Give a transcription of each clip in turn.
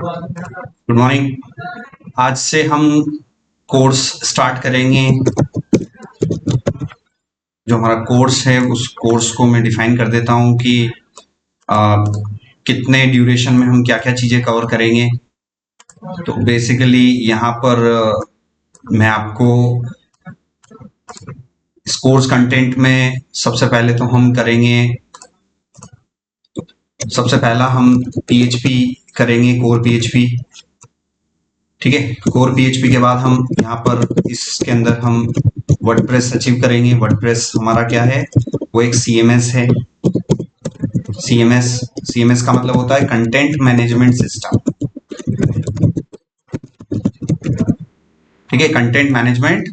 Good morning. आज से हम कोर्स स्टार्ट करेंगे। जो हमारा कोर्स है उस कोर्स को मैं डिफाइन कर देता हूँ कि कितने ड्यूरेशन में हम क्या क्या चीज़ें कवर करेंगे। तो बेसिकली यहाँ पर मैं आपको इस कोर्स कंटेंट में सबसे पहले तो हम करेंगे, सबसे पहला हम पीएचपी करेंगे, कोर पीएचपी। ठीक है, कोर पीएचपी के बाद हम यहाँ पर इसके अंदर हम वर्डप्रेस अचीव करेंगे। वर्डप्रेस हमारा क्या है, वो एक सीएमएस है। सीएमएस का मतलब होता है कंटेंट मैनेजमेंट सिस्टम। ठीक है, कंटेंट मैनेजमेंट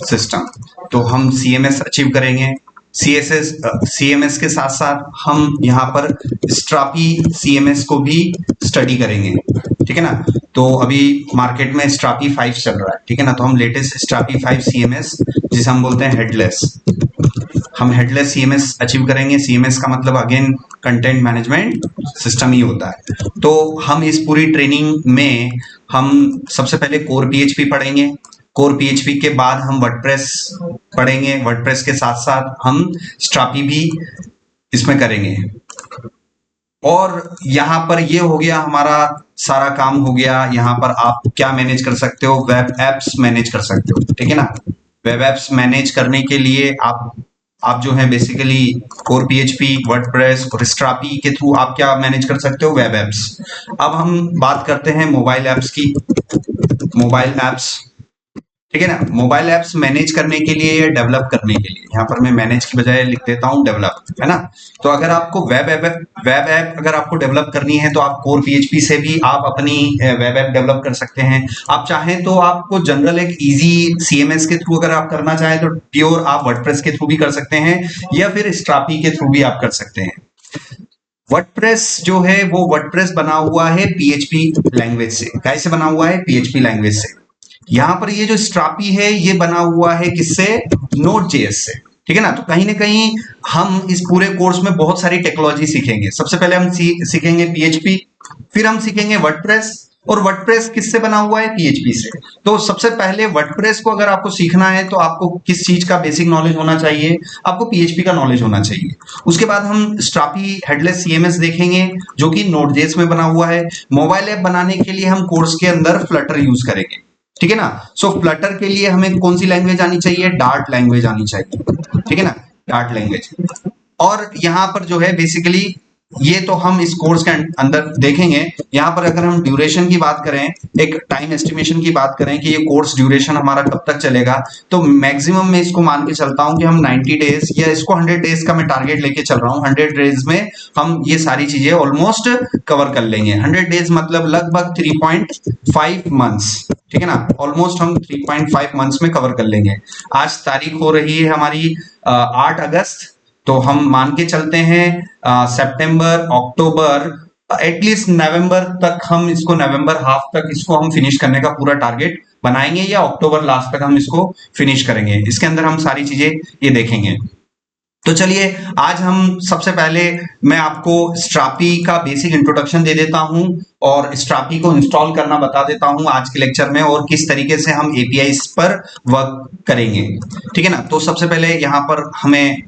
सिस्टम। तो हम सीएमएस अचीव करेंगे। सीएमएस के साथ साथ हम यहाँ पर स्ट्रापी सीएमएस को भी स्टडी करेंगे। ठीक है ना, तो अभी मार्केट में स्ट्रापी 5 चल रहा है। ठीक है ना, तो हम लेटेस्ट स्ट्रापी 5 सीएमएस, जिसे हम बोलते हैं हेडलेस, हम हेडलेस सीएमएस अचीव करेंगे। सीएमएस का मतलब अगेन कंटेंट मैनेजमेंट सिस्टम ही होता है। तो हम इस पूरी ट्रेनिंग में हम सबसे पहले कोर पीएचपी पढ़ेंगे। कोर पीएचपी के बाद हम वर्डप्रेस पढ़ेंगे। वर्डप्रेस के साथ साथ हम स्ट्रापी भी इसमें करेंगे। और यहाँ पर ये हो गया, हमारा सारा काम हो गया। यहाँ पर आप क्या मैनेज कर सकते हो, वेब एप्स मैनेज कर सकते हो। ठीक है ना, वेब एप्स मैनेज करने के लिए आप जो है बेसिकली कोर पीएचपी, वर्डप्रेस और स्ट्रापी के थ्रू आप क्या मैनेज कर सकते हो, वेब एप्स। अब हम बात करते हैं मोबाइल एप्स की। मोबाइल एप्स, ठीक है ना, मोबाइल एप्स मैनेज करने के लिए या डेवलप करने के लिए, यहाँ पर मैं मैनेज की बजाय लिख देता हूँ डेवलप, है ना। तो अगर आपको वेब ऐप अगर आपको डेवलप करनी है तो आप कोर पीएचपी से भी आप अपनी वेब ऐप डेवलप कर सकते हैं। आप चाहें तो आपको जनरल एक इजी सीएमएस के थ्रू अगर आप करना चाहें तो प्योर आप वर्डप्रेस के थ्रू भी कर सकते हैं, या फिर स्ट्रापी के थ्रू भी आप कर सकते हैं। वर्डप्रेस जो है वो वर्डप्रेस बना हुआ है पीएचपी लैंग्वेज से। कैसे बना हुआ है, पीएचपी लैंग्वेज से। यहाँ पर ये जो स्ट्रापी है ये बना हुआ है किससे, नोड.जेएस से। ठीक है ना, तो कहीं ना कहीं हम इस पूरे कोर्स में बहुत सारी टेक्नोलॉजी सीखेंगे। सबसे पहले हम सीखेंगे पीएचपी, फिर हम सीखेंगे वर्डप्रेस। और वर्डप्रेस किससे बना हुआ है, पीएचपी से। तो सबसे पहले वर्डप्रेस को अगर आपको सीखना है तो आपको किस चीज का बेसिक नॉलेज होना चाहिए, आपको पीएचपी का नॉलेज होना चाहिए। उसके बाद हम स्ट्रापी हेडलेस सीएमएस देखेंगे जो कि नोड.जेएस में बना हुआ है। मोबाइल ऐप बनाने के लिए हम कोर्स के अंदर फ्लटर यूज करेंगे। ठीक है ना, सो फ्लटर के लिए हमें कौन सी लैंग्वेज आनी चाहिए, डार्ट लैंग्वेज आनी चाहिए। ठीक है ना, डार्ट लैंग्वेज। और यहाँ पर जो है बेसिकली ये तो हम इस कोर्स के अंदर देखेंगे। यहाँ पर अगर हम ड्यूरेशन की बात करें, एक टाइम एस्टिमेशन की बात करें कि ये कोर्स ड्यूरेशन हमारा कब तक चलेगा, तो मैक्सिमम मैं इसको मान के चलता हूँ कि हम 90 डेज या इसको 100 डेज का मैं टारगेट लेके चल रहा हूँ। 100 डेज में हम ये सारी चीजें ऑलमोस्ट कवर कर लेंगे। 100 डेज मतलब लगभग 3.5 मंथ्स। ठीक है ना, ऑलमोस्ट हम 3.5 मंथ्स में कवर कर लेंगे। आज तारीख हो रही है हमारी 8 अगस्त, तो हम मान के चलते हैं सितंबर, अक्टूबर, एटलीस्ट नवंबर तक हम इसको, नवंबर हाफ तक इसको हम फिनिश करने का पूरा टारगेट बनाएंगे, या अक्टूबर लास्ट तक हम इसको फिनिश करेंगे। इसके अंदर हम सारी चीजें ये देखेंगे। तो चलिए आज हम सबसे पहले मैं आपको स्ट्रापी का बेसिक इंट्रोडक्शन दे देता हूं और स्ट्रापी को इंस्टॉल करना बता देता हूं आज के लेक्चर में, और किस तरीके से हम एपीआईज पर वर्क करेंगे। ठीक है ना, तो सबसे पहले यहां पर हमें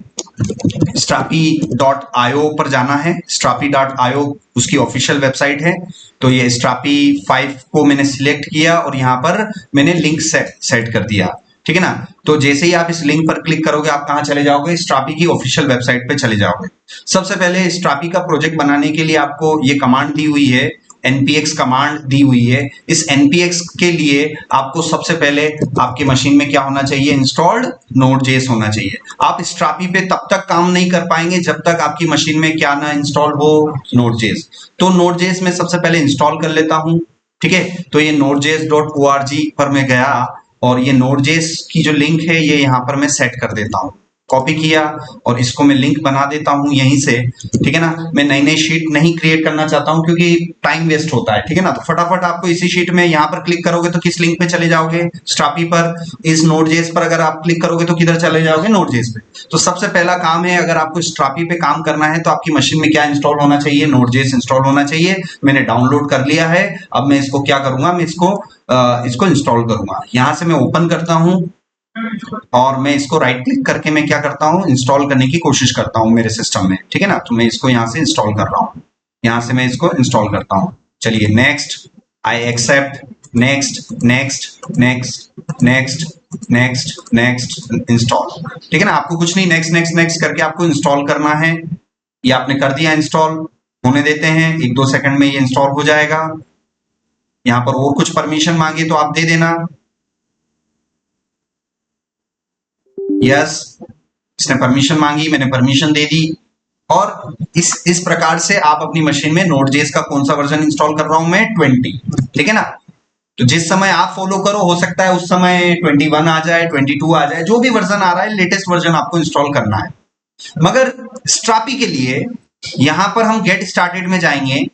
strapi.io पर जाना है। strapi.io उसकी ऑफिशियल वेबसाइट है। तो ये स्ट्रापी 5 को मैंने सिलेक्ट किया और यहाँ पर मैंने लिंक सेट कर दिया। ठीक है ना, तो जैसे ही आप इस लिंक पर क्लिक करोगे आप कहाँ चले जाओगे, स्ट्रापी की ऑफिशियल वेबसाइट पे चले जाओगे। सबसे पहले स्ट्रापी का प्रोजेक्ट बनाने के लिए आपको ये कमांड दी हुई है, npx कमांड दी हुई है। इस npx के लिए आपको सबसे पहले आपकी मशीन में क्या होना चाहिए, इंस्टॉल्ड नोड.जेएस होना चाहिए। आप स्ट्रापी पे तब तक काम नहीं कर पाएंगे जब तक आपकी मशीन में क्या ना इंस्टॉल हो, नोड.जेएस। तो नोड.जेएस में सबसे पहले इंस्टॉल कर लेता हूं। ठीक है, तो ये nodejs.org पर मैं गया और ये नोड.जेएस की जो लिंक है ये यहाँ पर मैं सेट कर देता हूँ। कॉपी किया और इसको मैं लिंक बना देता हूं यहीं से, ठीक है ना। मैं नई नई शीट नहीं क्रिएट करना चाहता हूं क्योंकि टाइम वेस्ट होता है, ठीक है ना। तो फटाफट आपको इसी शीट में यहां पर क्लिक करोगे तो किस लिंक पे चले जाओगे, स्ट्रापी पर। इस नोड.जेएस पर अगर आप क्लिक करोगे तो किधर चले जाओगे, नोड.जेएस पे। तो सबसे पहला काम है, अगर आपको स्ट्रापी पे काम करना है तो आपकी मशीन में क्या इंस्टॉल होना चाहिए, नोड.जेएस इंस्टॉल होना चाहिए। मैंने डाउनलोड कर लिया है। अब मैं इसको क्या करूंगा, मैं इसको इंस्टॉल करूंगा। यहां से मैं ओपन करता हूं और मैं इसको राइट क्लिक करके मैं क्या करता हूं, इंस्टॉल करने की कोशिश करता हूं मेरे सिस्टम में, ठीक है ना। तो मैं इसको यहां से इंस्टॉल कर रहा हूं, यहां से मैं इसको इंस्टॉल करता हूं। चलिए next, I accept, next next next next next next install, ठीक है ना। आपको कुछ नहीं, नेक्स्ट नेक्स्ट नेक्स्ट करके आपको इंस्टॉल करना है। ये आपने कर दिया इंस्टॉल, होने देते हैं, 1-2 सेकंड में ये इंस्टॉल हो जाएगा। यहां पर और कुछ परमिशन मांगे तो आप दे देना। यस, इसने परमिशन मांगी, मैंने परमिशन दे दी। और इस प्रकार से आप अपनी मशीन में नोड.जेएस का कौन सा वर्जन इंस्टॉल कर रहा हूं मैं, 20, ठीक है ना। तो जिस समय आप फॉलो करो, हो सकता है उस समय 21 आ जाए, 22 आ जाए, जो भी वर्जन आ रहा है लेटेस्ट वर्जन आपको इंस्टॉल करना है। मगर स्ट्रापी के लिए यहां पर हम गेट स्टार्टेड में जाएंगे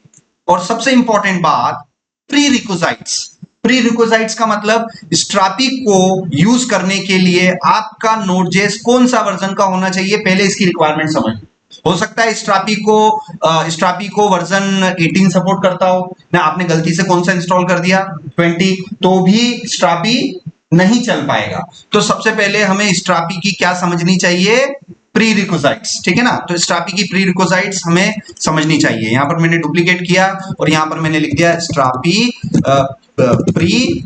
और सबसे इंपॉर्टेंट बात, प्री रिक्विजिट्स। प्री रिक्विजिट्स का मतलब स्ट्रापी को यूज करने के लिए आपका नोड.जेएस कौन सा वर्जन का होना चाहिए, पहले इसकी रिक्वायरमेंट समझ। हो सकता है स्ट्रापी को वर्जन 18 सपोर्ट करता हो ना, आपने गलती से कौन सा इंस्टॉल कर दिया, 20, तो भी स्ट्रापी नहीं चल पाएगा। तो सबसे पहले हमें स्ट्रापी की क्या समझनी चाहिए, प्री रिक्विजिट्स, ठीक है ना। तो स्ट्रापी की प्री रिक्विजिट्स हमें समझनी चाहिए। यहां पर मैंने डुप्लीकेट किया और यहां पर मैंने लिख दिया स्ट्रापी प्री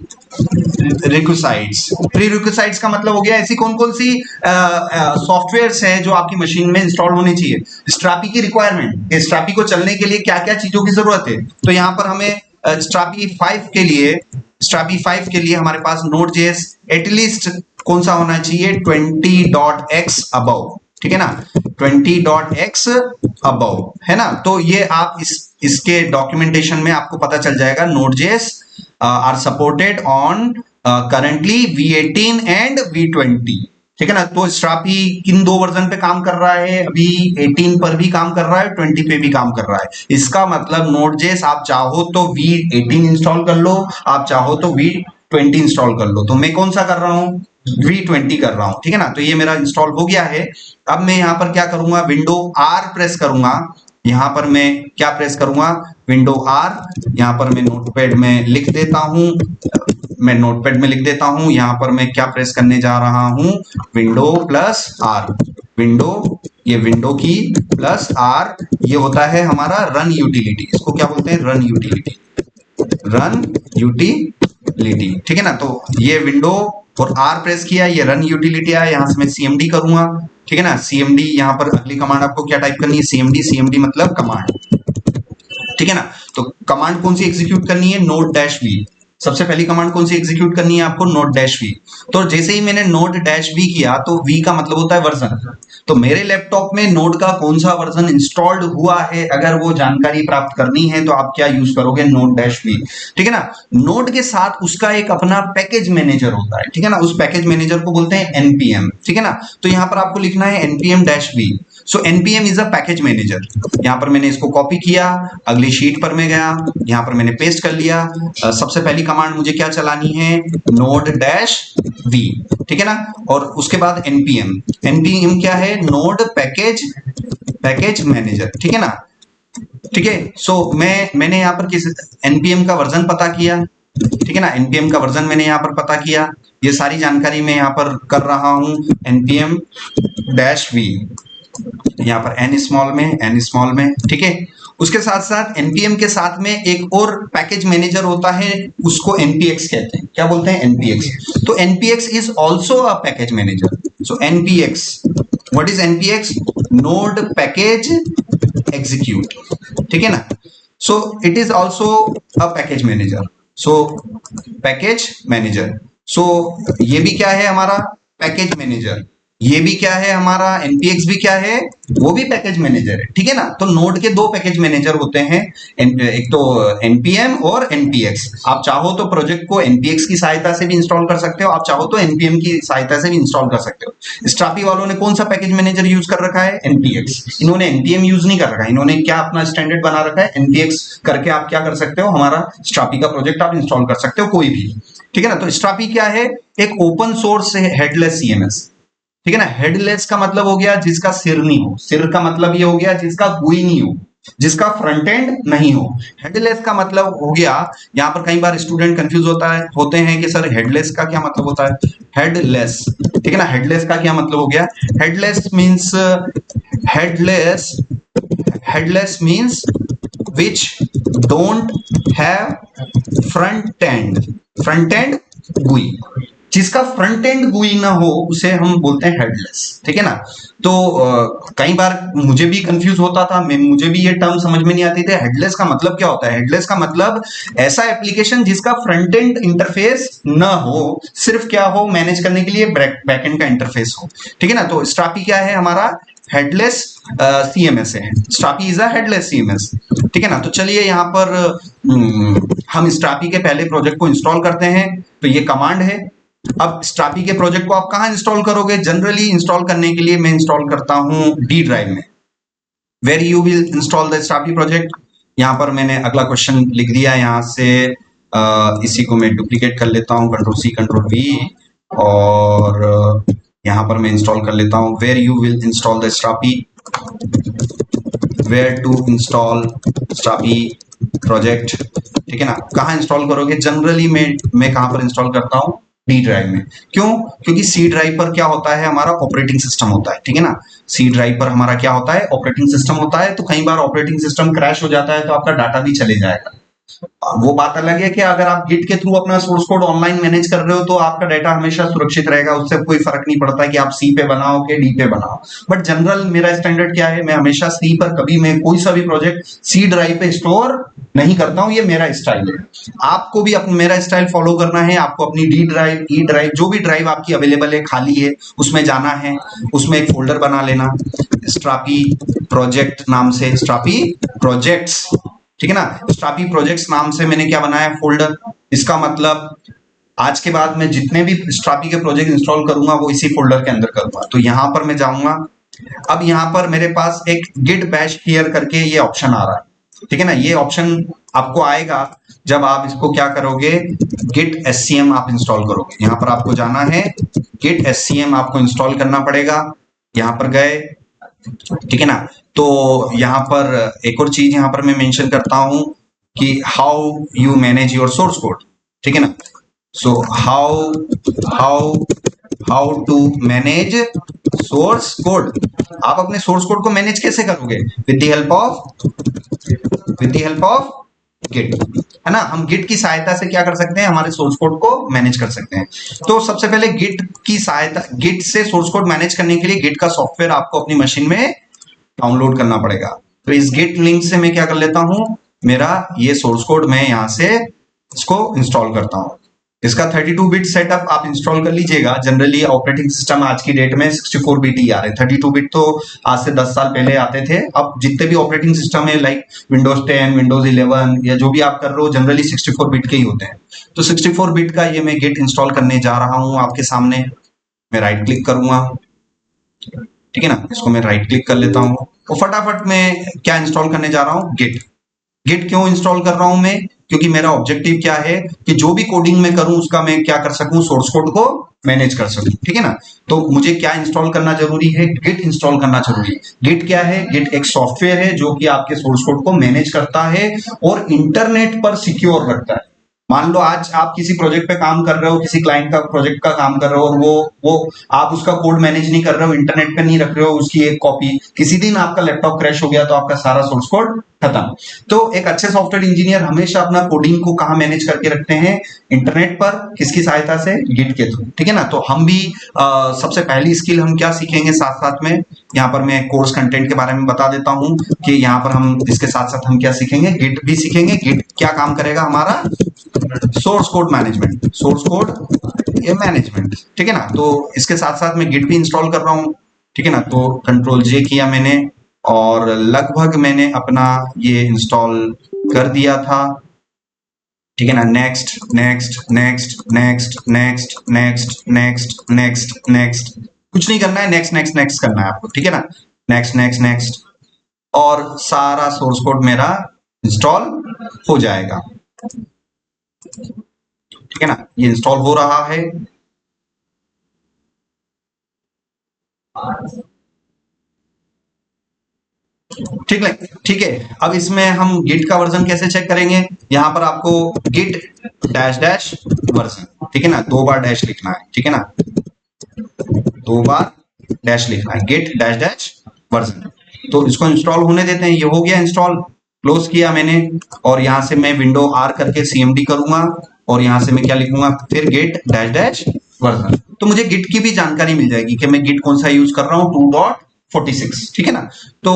रिक्विजिट्स। प्री रिक्विजिट्स का मतलब हो गया ऐसी कौन कौन सी सॉफ्टवेयर्स है जो आपकी मशीन में इंस्टॉल होनी चाहिए, स्ट्रापी की रिक्वायरमेंट, स्ट्रापी को चलने के लिए क्या क्या चीजों की जरूरत है। तो यहां पर हमें स्ट्रापी 5 के लिए हमारे पास नोड.जेएस एटलीस्ट कौन सा होना चाहिए, 20.x अबव, ठीक है ना, 20.x अबव, है ना। तो ये आप इसके डॉक्यूमेंटेशन में आपको पता चल जाएगा, Node js are supported on currently V18 and V20, ठीक है ना। तो स्ट्रापी किन 2 वर्जन पे काम कर रहा है, अभी 18 पर भी काम कर रहा है, 20 पे भी काम कर रहा है। इसका मतलब नोड.जेएस आप चाहो तो V18 इंस्टॉल कर लो, आप चाहो तो V20 इंस्टॉल कर लो। तो मैं कौन सा कर रहा हूं, V20 कर रहा हूं, ठीक है ना। तो ये मेरा इंस्टॉल हो गया है। अब मैं यहां पर क्या करूंगा, विंडो R प्रेस करूंगा। यहां पर मैं क्या प्रेस करूंगा, विंडो R। यहां पर मैं नोटपैड में लिख देता हूं, यहां पर मैं क्या प्रेस करने जा रहा हूं, विंडो प्लस R। ये विंडो की प्लस R, ये होता है हमारा रन यूटिलिटी। इसको क्या बोलते हैं, रन यूटिलिटी, ठीक है ना। तो ये विंडो और R प्रेस किया, ये रन यूटिलिटी आया। यहां से मैं CMD करूंगा, ठीक है ना। CMD यहां पर अगली कमांड आपको क्या टाइप करनी है, CMD मतलब कमांड, ठीक है ना। तो कमांड कौन सी एग्जीक्यूट करनी है, नोड-v। सबसे पहली कमांड कौन सी एग्जीक्यूट करनी है आपको, नोड-v। तो जैसे ही मैंने नोड-v किया तो v का मतलब होता है वर्जन। तो मेरे लैपटॉप में नोड का कौन सा वर्जन इंस्टॉल्ड हुआ है, अगर वो जानकारी प्राप्त करनी है तो आप क्या यूज करोगे, नोड-v, ठीक है ना। नोड के साथ उसका एक अपना पैकेज मैनेजर होता है, ठीक है ना। उस पैकेज मैनेजर को बोलते हैं npm, ठीक है ना। तो यहां पर आपको लिखना है npm-v। So npm is a package manager. यहां पर मैंने इसको कॉपी किया, अगली शीट पर मैं गया, यहां पर मैंने पेस्ट कर लिया। सबसे पहली कमांड मुझे क्या चलानी है, node-v, ठीक है ना। और उसके बाद npm क्या है, नोड पैकेज मैनेजर, ठीक है ना। ठीक है, सो मैंने यहां पर किस npm का वर्जन पता किया, ठीक है ना। npm का वर्जन मैंने यहां पर पता किया, ये सारी जानकारी मैं यहां पर कर रहा हूं, npm-v, यहाँ पर n स्मॉल में, ठीक है। उसके साथ साथ npm के साथ में एक और पैकेज मैनेजर होता है, उसको npx कहते हैं। क्या बोलते हैं, npx। तो npx is also a package manager. So npx, what is npx, node package execute, ठीक है ना। So it is also a package manager. So ये भी क्या है हमारा पैकेज मैनेजर, ये भी क्या है हमारा npx भी क्या है, वो भी पैकेज मैनेजर है, ठीक है ना। तो नोड के दो पैकेज मैनेजर होते हैं, एक तो npm और npx। आप चाहो तो प्रोजेक्ट को npx की सहायता से भी इंस्टॉल कर सकते हो, आप चाहो तो npm की सहायता से भी इंस्टॉल कर सकते हो। स्ट्रापी वालों ने कौन सा पैकेज मैनेजर यूज कर रखा है, npx। इन्होंने npm यूज नहीं कर रखा है, इन्होंने क्या अपना स्टैंडर्ड बना रखा है, npx करके आप क्या कर सकते हो, हमारा स्ट्रापी का प्रोजेक्ट आप इंस्टॉल कर सकते हो कोई भी, ठीक है ना। तो स्ट्रापी क्या है, एक ओपन सोर्स हेडलेस सीएमएस, ठीक है ना। हेडलेस का मतलब हो गया जिसका सिर नहीं हो, सिर का मतलब ये हो गया जिसका गुई नहीं हो, जिसका फ्रंट एंड नहीं हो। हेडलेस का मतलब हो गया, यहाँ पर कई बार स्टूडेंट कंफ्यूज होते हैं कि सर हेडलेस का क्या मतलब होता है। हेडलेस, ठीक है ना, हेडलेस का क्या मतलब हो गया, headless means headless headless means which don't have front end गुई, जिसका फ्रंट एंड गुई ना हो उसे हम बोलते हैं हेडलेस, ठीक है ना। तो कई बार मुझे भी कंफ्यूज होता था, मुझे भी ये टर्म समझ में नहीं आती थी, हेडलेस का मतलब क्या होता है। हेडलेस का मतलब ऐसा एप्लीकेशन जिसका फ्रंट एंड इंटरफेस ना हो, सिर्फ क्या हो, मैनेज करने के लिए बैक एंड का इंटरफेस हो, ठीक है ना। तो स्ट्रापी क्या है हमारा, हेडलेस सीएमएस है, स्ट्रापी इज अ हेडलेस सीएमएस, ठीक है ना। तो चलिए यहाँ पर हम स्ट्रापी के पहले प्रोजेक्ट को इंस्टॉल करते हैं। तो ये कमांड है। अब स्ट्रापी के प्रोजेक्ट को आप कहां इंस्टॉल करोगे, जनरली इंस्टॉल करने के लिए मैं इंस्टॉल करता हूं डी ड्राइव में। Where you will install the Strapi project, यहां पर मैंने अगला क्वेश्चन लिख दिया, यहां से इसी को मैं डुप्लीकेट कर लेता हूं, कंट्रोल सी कंट्रोल वी, और यहां पर मैं इंस्टॉल कर लेता हूं where you will install the Strapi, where to install Strapi project, ठीक है ना। कहां इंस्टॉल करोगे, जनरली मैं कहां पर इंस्टॉल करता हूं, डी ड्राइव में। क्यों, क्योंकि सी ड्राइव पर क्या होता है, हमारा ऑपरेटिंग सिस्टम होता है, ठीक है ना। सी ड्राइव पर हमारा क्या होता है, ऑपरेटिंग सिस्टम होता है। तो कई बार ऑपरेटिंग सिस्टम क्रैश हो जाता है तो आपका डाटा भी चले जाएगा। वो बात अलग है कि अगर आप गिट के थ्रू अपना सोर्स कोड ऑनलाइन मैनेज कर रहे हो तो आपका डाटा हमेशा सुरक्षित रहेगा, उससे कोई फर्क नहीं पड़ता कि आप सी पे बनाओ कि डी पे बनाओ। बट जनरल मेरा स्टैंडर्ड क्या है, मैं हमेशा सी पर, कभी मैं कोई सा भी प्रोजेक्ट सी ड्राइव पे स्टोर नहीं करता हूं, ये मेरा स्टाइल है। आपको भी मेरा स्टाइल फॉलो करना है, आपको अपनी डी ड्राइव, ई ड्राइव, जो भी ड्राइव आपकी अवेलेबल है, खाली है, उसमें जाना है, उसमें एक फोल्डर बना लेना स्ट्रापी प्रोजेक्ट नाम से, स्ट्रापी प्रोजेक्ट्स, ठीक है ना। स्ट्रापी प्रोजेक्ट्स नाम से मैंने क्या बनाया, फोल्डर। इसका मतलब आज के बाद मैं जितने भी स्ट्रापी के प्रोजेक्ट इंस्टॉल करूंगा वो इसी फोल्डर के अंदर करूंगा। तो यहां पर मैं जाऊंगा, अब यहां पर मेरे पास एक गिट बैश हियर करके ये ऑप्शन आ रहा है, ठीक है ना। ये ऑप्शन आपको आएगा जब आप इसको क्या करोगे, गिट एससीएम आप इंस्टॉल करोगे। यहां पर आपको जाना है, गिट एससीएम आपको इंस्टॉल करना पड़ेगा। यहां पर गए, ठीक है ना। तो यहां पर एक और चीज यहां पर मैं मेंशन करता हूं कि how you manage your source code, ठीक है ना। So how to manage source code, आप अपने सोर्स कोड को मैनेज कैसे करोगे, with the help of git, है ना। हम गिट की सहायता से क्या कर सकते हैं, हमारे सोर्स कोड को मैनेज कर सकते हैं। तो सबसे पहले गिट की सहायता, गिट से सोर्स कोड मैनेज करने के लिए गिट का सॉफ्टवेयर आपको अपनी मशीन में डाउनलोड करना पड़ेगा। तो इस गिट लिंक से मैं क्या कर लेता हूं, मेरा ये सोर्स कोड मैं यहां से इसको इंस्टॉल करता हूं। इसका 32 बिट सेटअप आप इंस्टॉल कर लीजिएगा। जनरली ऑपरेटिंग सिस्टम आज की डेट में 64 बिट ही आ रहे हैं, 32 बिट तो आज से 10 साल पहले आते थे। अब जितने भी ऑपरेटिंग सिस्टम है लाइक विंडोज 10, विंडोज 11 या जो भी आप कर रहे हो, जनरली 64 बिट के ही होते हैं। तो 64 बिट का ये मैं गिट इंस्टॉल करने जा रहा हूं आपके सामने। मैं राइट क्लिक करूंगा, ठीक है ना, इसको मैं राइट क्लिक कर लेता हूं और फटाफट मैं क्या इंस्टॉल करने जा रहा हूं, गिट। गिट क्यों इंस्टॉल कर रहा हूं मैं, क्योंकि मेरा ऑब्जेक्टिव क्या है कि जो भी कोडिंग मैं करूं उसका मैं क्या कर सकूं, सोर्स कोड को मैनेज कर सकूं, ठीक है ना। तो मुझे क्या इंस्टॉल करना जरूरी है, गिट इंस्टॉल करना जरूरी है। गिट क्या है, गिट एक सॉफ्टवेयर है जो कि आपके सोर्स कोड को मैनेज करता है और इंटरनेट पर सिक्योर रखता है। मान लो आज आप किसी प्रोजेक्ट पे काम कर रहे हो, किसी क्लाइंट का प्रोजेक्ट का काम कर रहे हो और वो आप उसका कोड मैनेज नहीं कर रहे हो, इंटरनेट पे नहीं रख रहे हो उसकी एक कॉपी, किसी दिन आपका लैपटॉप क्रैश हो गया तो आपका सारा सोर्स कोड खत्म। तो एक अच्छे सॉफ्टवेयर इंजीनियर हमेशा अपना कोडिंग को कहां मैनेज करके रखते हैं, इंटरनेट पर, किसकी सहायता से, गिट के थ्रू, ठीक है ना। तो हम भी सबसे पहली स्किल हम क्या सीखेंगे साथ साथ में, यहाँ पर मैं कोर्स कंटेंट के बारे में बता देता हूं कि यहाँ पर हम इसके साथ साथ हम क्या सीखेंगे, गिट भी सीखेंगे। गिट क्या काम करेगा हमारा, source code management, source code ये मैनेजमेंट, ठीक है ना। तो इसके साथ साथ मैं गिट भी इंस्टॉल कर रहा हूँ, ठीक है ना। तो कंट्रोल जे किया मैंने और लगभग मैंने अपना ये इंस्टॉल कर दिया था, ठीक है ना। Next next next next next next next next next, कुछ नहीं करना है, नेक्स्ट नेक्स्ट नेक्स्ट करना है आपको, ठीक है ना। नेक्स्ट नेक्स्ट नेक्स्ट और सारा सोर्स कोड मेरा इंस्टॉल हो जाएगा, ठीक है ना। ये इंस्टॉल हो रहा है, ठीक है, ठीक है। अब इसमें हम गिट का वर्जन कैसे चेक करेंगे, यहां पर आपको गिट डैश डैश वर्जन, ठीक है ना, 2 बार डैश लिखना है, ठीक है ना, 2 बार डैश लिखना है, गिट डैश डैश वर्जन। तो इसको इंस्टॉल होने देते हैं, ये हो गया इंस्टॉल, क्लोज किया मैंने और यहां से मैं विंडो आर करके सीएमडी करूंगा और यहां से मैं क्या लिखूंगा, फिर गिट डैश डैश वर्जन। तो मुझे गिट की भी जानकारी मिल जाएगी कि मैं गिट कौन सा यूज कर रहा हूँ, 2.46, ठीक है ना। तो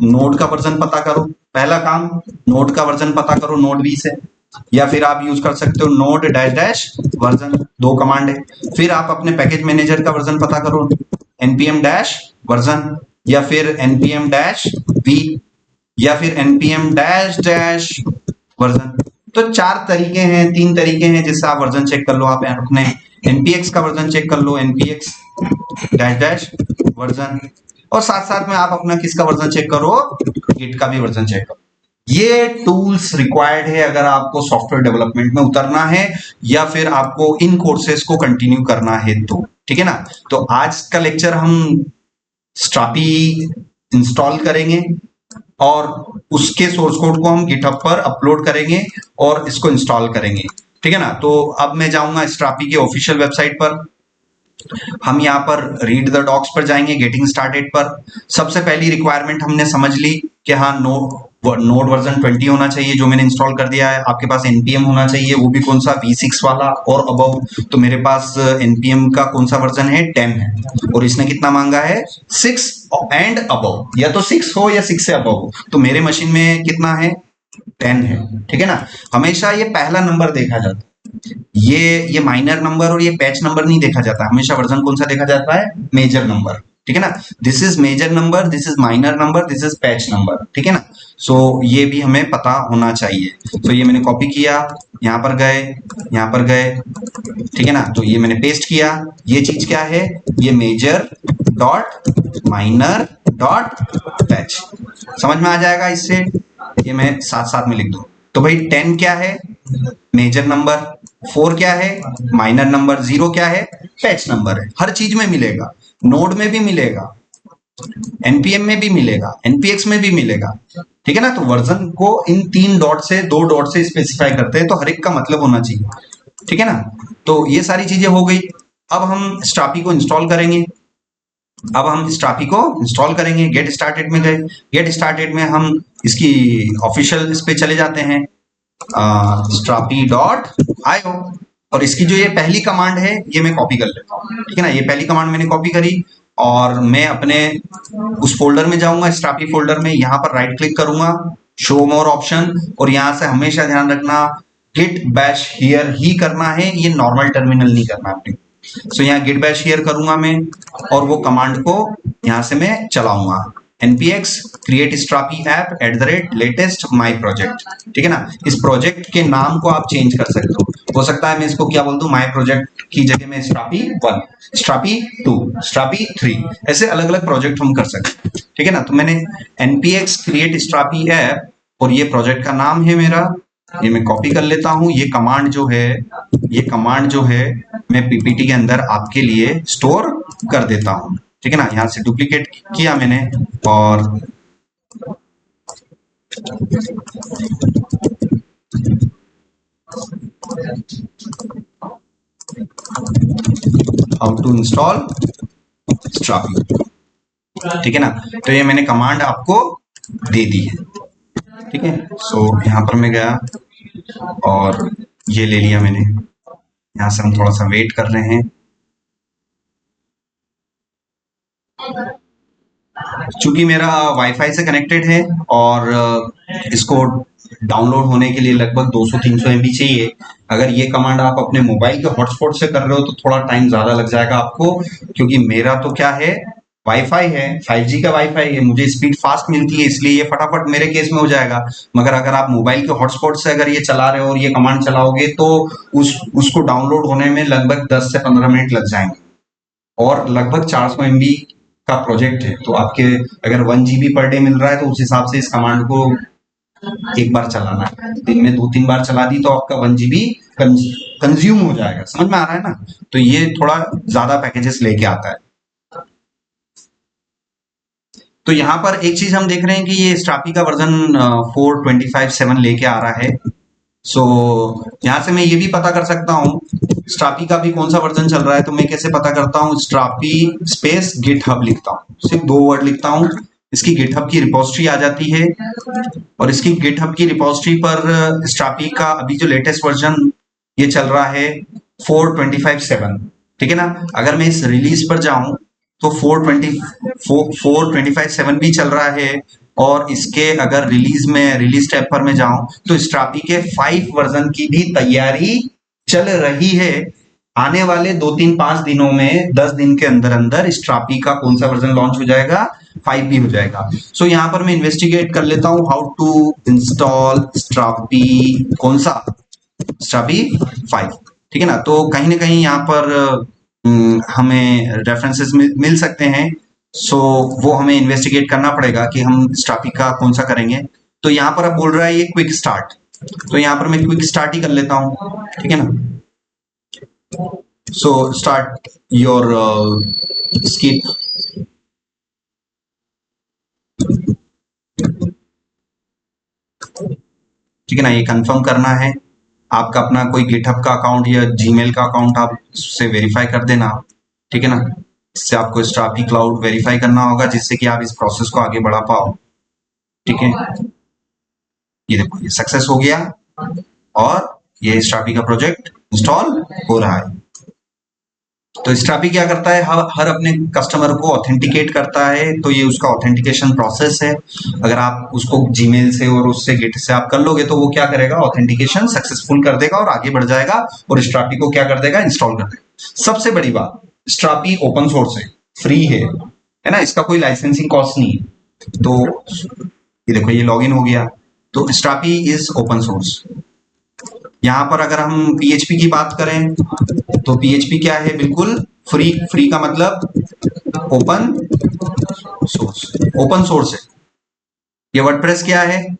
नोड का वर्जन पता करो, पहला काम नोड का वर्जन पता करो नोड वी से, या फिर आप यूज कर सकते हो node dash dash version, 2 command है। फिर आप अपने पैकेज मैनेजर का वर्जन पता करो, npm डैश वर्जन, या फिर npm डैश वी, या फिर npm डैश डैश वर्जन। तो 3 तरीके हैं जिससे आप वर्जन चेक कर लो। आप अपने npx का वर्जन चेक कर लो, npx डैश डैश वर्जन, और साथ साथ में आप अपना किसका वर्जन चेक करो, गिट का भी वर्जन चेक करो। ये टूल्स रिक्वायर्ड है अगर आपको सॉफ्टवेयर डेवलपमेंट में उतरना है या फिर आपको इन कोर्सेज को कंटिन्यू करना है तो, ठीक है ना। तो आज का लेक्चर हम स्ट्रापी इंस्टॉल करेंगे और उसके सोर्स कोड को हम गिटहब पर अपलोड करेंगे और इसको इंस्टॉल करेंगे, ठीक है ना। तो अब मैं जाऊंगा स्ट्रापी की ऑफिशियल वेबसाइट पर, हम यहाँ पर रीड द डॉक्स पर जाएंगे, गेटिंग स्टार्टेड पर। सबसे पहली रिक्वायरमेंट हमने समझ ली कि हाँ नोड वर्जन 20 होना चाहिए जो मैंने इंस्टॉल कर दिया है, आपके पास npm होना चाहिए, वो भी कौन सा, v6 वाला और अबव। तो मेरे पास npm का कौन सा वर्जन है, 10 है, और इसने कितना मांगा है, 6 एंड अबव, या तो 6 हो या 6 से अबव हो। तो मेरे मशीन में कितना है, 10 है, ठीक है ना। हमेशा ये पहला नंबर देखा जाता है, ये माइनर नंबर और ये पैच नंबर नहीं देखा जाता, हमेशा वर्जन कौन सा देखा जाता है, मेजर नंबर, ठीक है ना। This is major number, this is minor number, this is patch number, ठीक है ना। सो ये भी हमें पता होना चाहिए। तो ये मैंने कॉपी किया, यहाँ पर गए, यहाँ पर गए, ठीक है ना। तो ये मैंने पेस्ट किया, ये चीज क्या है, ये major dot minor dot patch, समझ में आ जाएगा इससे। ये मैं साथ साथ में लिख दूं। तो भाई 10 क्या है, मेजर नंबर, 4 क्या है, माइनर नंबर, 0 क्या है, पैच नंबर है। हर चीज में मिलेगा, नोड में भी मिलेगा, npm में भी मिलेगा, npx में भी मिलेगा, ठीक है ना। तो वर्जन को इन 3 डॉट से 2 डॉट से स्पेसिफाई करते हैं, तो हर एक का मतलब होना चाहिए, ठीक है ना। तो ये सारी चीजें हो गई। अब हम स्ट्रापी को इंस्टॉल करेंगे, अब हम स्ट्रापी को इंस्टॉल करेंगे। गेट स्टार्टेड में गए, गेट स्टार्टेड में हम इसकी ऑफिशियल इस पे चले जाते हैं, स्ट्रापी डॉट आईओ, और इसकी जो ये पहली कमांड है ये मैं कॉपी कर लेता हूँ, ठीक है ना। ये पहली कमांड मैंने कॉपी करी और मैं अपने उस फोल्डर में जाऊंगा, स्ट्रापी फोल्डर में, यहाँ पर राइट क्लिक करूंगा, शो मोर ऑप्शन, और यहाँ से हमेशा ध्यान रखना गिट बैश हियर ही करना है, ये नॉर्मल टर्मिनल नहीं करना आपने। सो यहाँ गिट बैश हियर करूंगा मैं और वो कमांड को यहाँ से मैं चलाऊंगा, npx create strapi app @latest my project, ठीक है ना। इस प्रोजेक्ट के नाम को आप चेंज कर सकते हो सकता है मैं इसको क्या बोल दूं, माई प्रोजेक्ट की जगह में स्ट्रापी 1, स्ट्रापी 2, स्ट्रापी 3, ऐसे अलग अलग प्रोजेक्ट हम कर सकते हैं, ठीक है ना। तो मैंने npx create strapi app और ये प्रोजेक्ट का नाम है मेरा, ये मैं कॉपी कर लेता हूं। ये कमांड जो है, ये कमांड जो है मैं पीपीटी के अंदर आपके लिए स्टोर कर देता हूं, ठीक है ना। यहां से डुप्लीकेट किया मैंने और हाउ टू इंस्टॉल स्ट्रापी, ठीक है ना। तो ये मैंने कमांड आपको दे दी है, ठीक है। सो यहां पर मैं गया और ये ले लिया मैंने, यहां से हम थोड़ा सा वेट कर रहे हैं। चूंकि मेरा वाईफाई से कनेक्टेड है और इसको डाउनलोड होने के लिए लगभग 200-300 MB चाहिए। अगर ये कमांड आप अपने मोबाइल के हॉटस्पॉट से कर रहे हो तो थोड़ा टाइम ज्यादा लग जाएगा आपको, क्योंकि मेरा तो क्या है, वाईफाई है, 5G का वाईफाई है, मुझे स्पीड फास्ट मिलती है, इसलिए ये फटाफट मेरे केस में हो जाएगा। मगर अगर आप मोबाइल के हॉटस्पॉट से अगर ये चला रहे हो और ये कमांड चलाओगे तो उसको डाउनलोड होने में लगभग 10 से 15 मिनट लग जाएंगे, और लगभग 400 MB का प्रोजेक्ट है। तो आपके अगर 1 GB पर डे मिल रहा है तो उस हिसाब से इस कमांड को एक बार चलाना है, दिन में 2-3 बार चला दी तो आपका 1 GB कंज्यूम हो जाएगा। समझ में आ रहा है ना? तो ये थोड़ा ज्यादा पैकेजेस लेके आता है। तो यहाँ पर एक चीज हम देख रहे हैं कि ये स्ट्रापी का वर्जन 4.25.7 लेके आ रहा है। सो यहाँ से मैं ये भी पता कर सकता हूँ स्ट्रापी का भी कौन सा वर्जन चल रहा है। तो मैं कैसे पता करता हूँ, स्ट्रापी स्पेस गिटहब लिखता हूँ, सिर्फ 2 वर्ड लिखता हूँ, इसकी गिटहब की रिपोजिटरी आ जाती है, और इसकी गिटहब की रिपोजिटरी पर स्ट्रापी का अभी जो लेटेस्ट वर्जन ये चल रहा है 4.25.7, ठीक है ना। अगर मैं इस रिलीज पर जाऊं तो 4.25.7 भी चल रहा है, और इसके अगर रिलीज टैब पर मैं जाऊं तो स्ट्रापी के 5 वर्जन की भी तैयारी चल रही है। आने वाले 2-3-5 दिनों में, 10 दिन के अंदर अंदर स्ट्रापी का कौन सा वर्जन लॉन्च हो जाएगा, 5 भी हो जाएगा। सो यहाँ पर मैं इन्वेस्टिगेट कर लेता हूँ हाउ टू इंस्टॉल स्ट्रापी, कौन सा, स्ट्रापी 5, ठीक है ना। तो कहीं ना कहीं यहाँ पर हमें रेफरेंसेस मिल सकते हैं। सो वो हमें इन्वेस्टिगेट करना पड़ेगा कि हम स्ट्रापी का कौन सा करेंगे। तो यहाँ पर अब बोल रहा है ये क्विक स्टार्ट, तो यहाँ पर मैं क्विक स्टार्ट ही कर लेता हूँ, ठीक है ना। सो स्टार्ट योर स्किप, ठीक है ना। ये कंफर्म करना है, आपका अपना कोई गिटहब का अकाउंट या जीमेल का अकाउंट आप उससे वेरीफाई कर देना, ठीक है ना। इससे आपको स्ट्रापी क्लाउड वेरीफाई करना होगा, जिससे कि आप इस प्रोसेस को आगे बढ़ा पाओ, ठीक है। ये देखो ये सक्सेस हो गया, और ये स्ट्रापी का प्रोजेक्ट इंस्टॉल हो रहा है। तो स्ट्रापी क्या करता है, हर अपने कस्टमर को ऑथेंटिकेट करता है, तो ये उसका ऑथेंटिकेशन प्रोसेस है। अगर आप उसको जीमेल से और उससे गिट से आप कर लोगे तो वो क्या करेगा, ऑथेंटिकेशन सक्सेसफुल कर देगा और आगे बढ़ जाएगा, और स्ट्रापी को क्या कर देगा, इंस्टॉल कर देगा। सबसे बड़ी बात, स्ट्रापी ओपन सोर्स है, फ्री है ना, इसका कोई लाइसेंसिंग कॉस्ट नहीं है। तो ये देखो ये लॉगिन हो गया, तो स्ट्रापी इज ओपन सोर्स। यहाँ पर अगर हम पीएचपी की बात करें तो पीएचपी क्या है, बिल्कुल फ्री। फ्री का मतलब ओपन सोर्स, ओपन सोर्स है। ये वर्डप्रेस क्या है,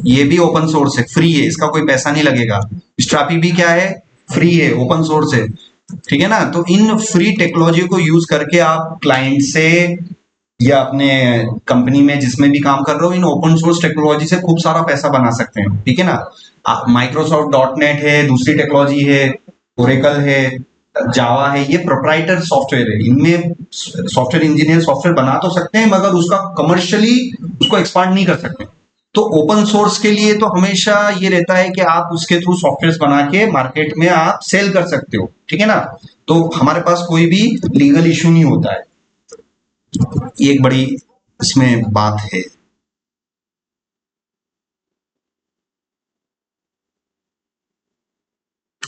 ये भी ओपन सोर्स है, फ्री है, इसका कोई पैसा नहीं लगेगा। स्ट्रापी भी क्या है, फ्री है, ओपन सोर्स है, ठीक है ना। तो इन फ्री टेक्नोलॉजी को यूज करके आप क्लाइंट से या अपने कंपनी में जिसमें भी काम कर रहे हो, इन ओपन सोर्स टेक्नोलॉजी से खूब सारा पैसा बना सकते हैं, ठीक है ना। माइक्रोसॉफ्ट .NET है, दूसरी टेक्नोलॉजी है, ओरेकल है, जावा है, ये प्रोप्राइटर सॉफ्टवेयर है। इनमें सॉफ्टवेयर इंजीनियर सॉफ्टवेयर बना तो सकते हैं, मगर उसका कमर्शियली उसको एक्सपांड नहीं कर सकते। तो ओपन सोर्स के लिए तो हमेशा ये रहता है कि आप उसके थ्रू सॉफ्टवेयर बना के मार्केट में आप सेल कर सकते हो, ठीक है ना। तो हमारे पास कोई भी लीगल इश्यू नहीं होता है, ये एक बड़ी इसमें बात है।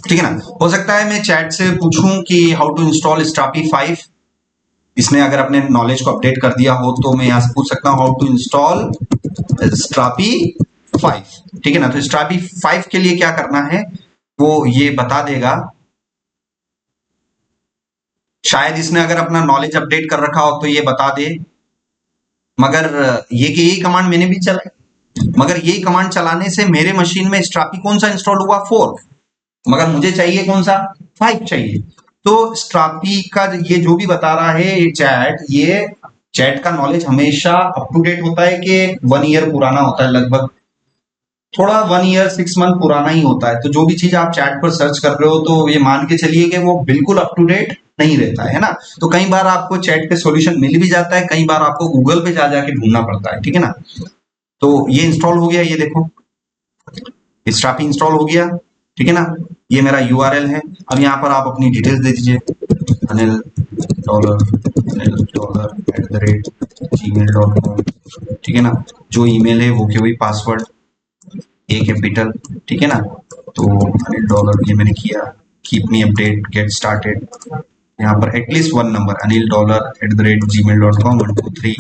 ठीक है ना। हो सकता है मैं चैट से पूछूं कि हाउ टू इंस्टॉल स्ट्रापी 5, इसने अगर अपने नॉलेज को अपडेट कर दिया हो तो मैं यहां से पूछ सकता हूं हाउ टू इंस्टॉल स्ट्रापी 5, ठीक है ना। तो स्ट्रापी 5 के लिए क्या करना है वो ये बता देगा। शायद इसने अगर अपना नॉलेज अपडेट कर रखा हो तो ये बता दे, मगर ये कि यही कमांड मैंने भी चलाई, मगर यही कमांड चलाने से मेरे मशीन में स्ट्रापी कौन सा इंस्टॉल हुआ, 4, मगर मुझे चाहिए कौन सा, 5 चाहिए। तो स्ट्रापी का ये जो भी बता रहा है ये चैट का नॉलेज हमेशा अप टू डेट होता है कि 1 ईयर पुराना होता है, लगभग थोड़ा 1 ईयर 6 मंथ पुराना ही होता है। तो जो भी चीज आप चैट पर सर्च कर रहे हो तो ये मान के चलिए कि वो बिल्कुल अप टू डेट नहीं रहता है ना। तो कई बार आपको चैट पे सॉल्यूशन मिल भी जाता है, कई बार आपको गूगल पे जा जाके ढूंढना पड़ता है, ठीक है ना। तो ये इंस्टॉल हो गया, ये देखो स्ट्रापी इंस्टॉल हो गया, ठीक है ना। ये मेरा URL है। अब यहाँ पर आप अपनी डिटेल्स दे दीजिए, anil@gmail.com, ठीक है ना। जो ईमेल है वो के वही पासवर्ड, ए कैपिटल, ठीक है ना। तो $100 ये मैंने किया, keep me update, get started, यहाँ पर एटलीस्ट 1 नंबर anil@gmail.com 123,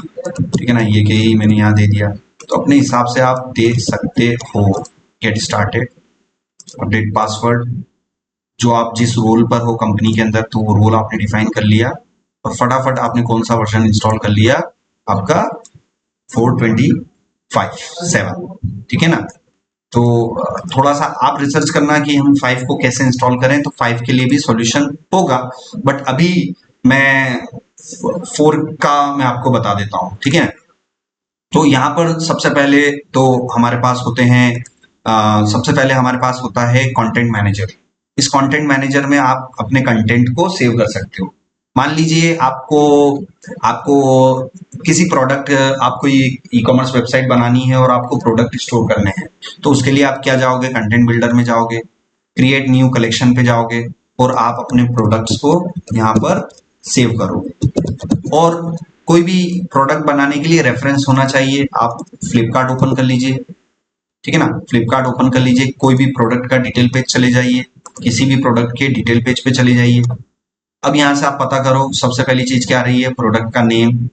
ठीक है ना, ये के मैंने यहाँ दे दिया। तो अपने हिसाब से आप दे सकते हो। गेट स्टार्टेड, अपडेट पासवर्ड, जो आप जिस रोल पर हो कंपनी के अंदर, तो वो रोल आपने डिफाइन कर लिया और फटाफट आपने कौन सा वर्जन इंस्टॉल कर लिया, आपका 4.25.7, ठीक है ना। तो थोड़ा सा आप रिसर्च करना कि हम 5 को कैसे इंस्टॉल करें, तो 5 के लिए भी सॉल्यूशन होगा, बट अभी मैं 4 का मैं आपको बता देता हूँ, ठीक है। तो यहाँ पर सबसे पहले तो हमारे पास होते हैं, सबसे पहले हमारे पास होता है कंटेंट मैनेजर। इस कंटेंट मैनेजर में आप अपने कंटेंट को सेव कर सकते हो। मान लीजिए आपको आपको किसी प्रोडक्ट, आपको ई कॉमर्स वेबसाइट बनानी है और आपको प्रोडक्ट स्टोर करने हैं, तो उसके लिए आप क्या जाओगे, कंटेंट बिल्डर में जाओगे, क्रिएट न्यू कलेक्शन पे जाओगे और आप अपने प्रोडक्ट्स को यहाँ पर सेव करोगे। और कोई भी प्रोडक्ट बनाने के लिए रेफरेंस होना चाहिए। आप फ्लिपकार्ट ओपन कर लीजिए, ठीक है ना, फ्लिपकार्ट ओपन कर लीजिए, कोई भी प्रोडक्ट का डिटेल पेज चले जाइए, किसी भी प्रोडक्ट के डिटेल पेज पे चले जाइए। अब यहाँ से आप पता करो, सबसे पहली चीज क्या रही है, प्रोडक्ट का नेम,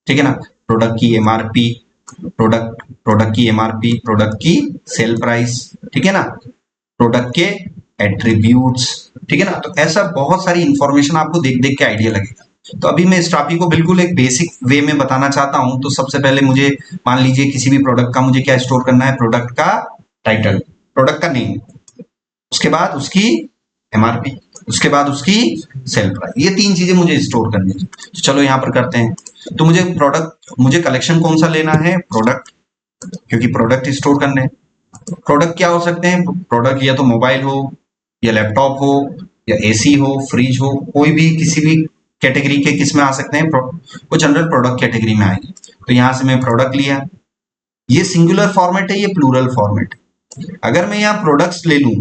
ठीक है ना, प्रोडक्ट की एमआरपी, प्रोडक्ट की एमआरपी, प्रोडक्ट की सेल प्राइस, ठीक है ना, प्रोडक्ट के एट्रीब्यूट्स, ठीक है ना। तो ऐसा बहुत सारी इंफॉर्मेशन आपको देख देख के आइडिया लगेगा। तो अभी मैं इस टॉपिक को बिल्कुल एक बेसिक वे में बताना चाहता हूं। तो सबसे पहले मुझे, मान लीजिए किसी भी प्रोडक्ट का मुझे क्या स्टोर करना है, प्रोडक्ट का टाइटल, प्रोडक्ट का नेम, उसके बाद उसकी एमआरपी, उसके बाद उसकी सेल प्राइस, ये 3 चीजें मुझे स्टोर करनी है। तो चलो यहाँ पर करते हैं। तो मुझे कलेक्शन कौन सा लेना है, प्रोडक्ट, क्योंकि प्रोडक्ट स्टोर करने हैं। प्रोडक्ट क्या हो सकते हैं, प्रोडक्ट या तो मोबाइल हो, या लैपटॉप हो, या एसी हो, फ्रिज हो, कोई भी किसी भी कैटेगरी के किस में आ सकते हैं, वो जनरल प्रोडक्ट कैटेगरी में आएंगे। तो यहां से मैं प्रोडक्ट लिया, ये सिंगुलर फॉर्मेट है, ये प्लूरल फॉर्मेट। अगर मैं यहाँ प्रोडक्ट्स ले लूं